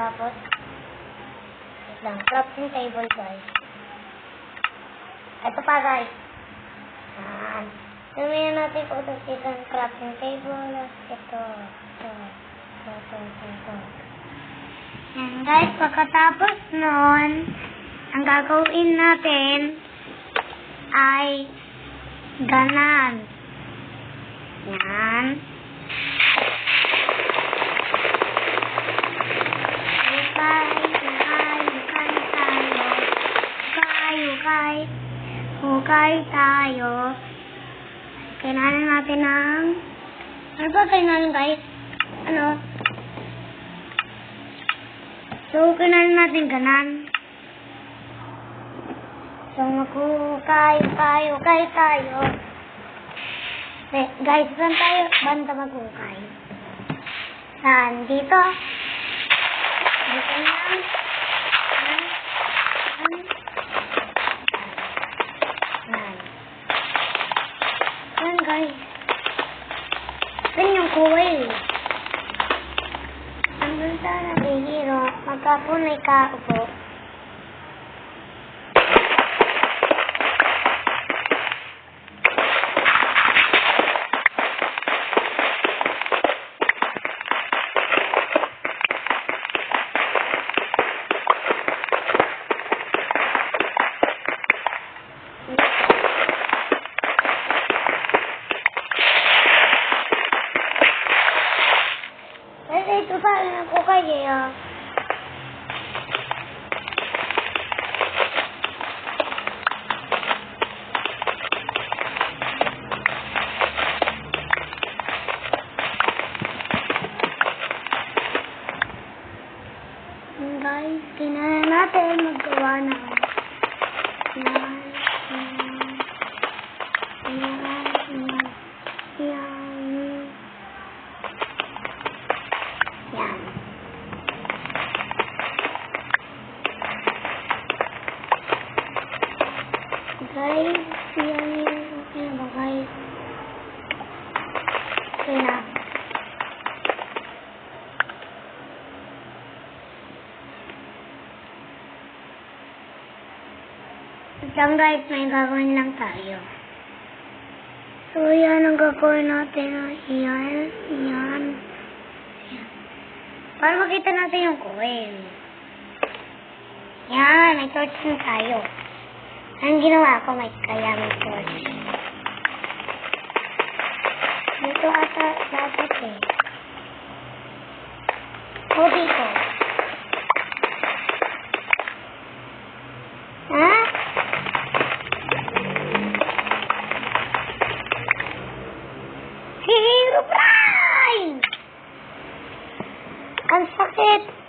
Tapos, wait lang, crafting table, guys. Ito pa, guys. Yan. Gamihan natin po ito sa crafting table. Ito. Yan, guys. Pagkatapos nun, ang gagawin natin ay ganan. Yan. Hukay tayo. Kailangan natin ng... Ano ba kailangan, guys? Ano? So, kailangan natin ganan. So, maghukay tayo. Guys, saan tayo? Banda maghukay? Saan? Dito? Dito lang. Yan, guys. Yan yung kuway. Andun sana bihiro. Magkapunay ka upo. Ito pa, ako kaya. Guys, kailangan natin maggawa ng guys, yan yung ba guys? Okay na. Diyan guys, may gagawin lang tayo. So yan ang gagawin natin. Yan. Para makita natin yung coin. Yan, may torch na tayo. Ang ginawa ko, may torch. Dito ata dapat eh. O dito. Ha? Herobrine! Ang sakit!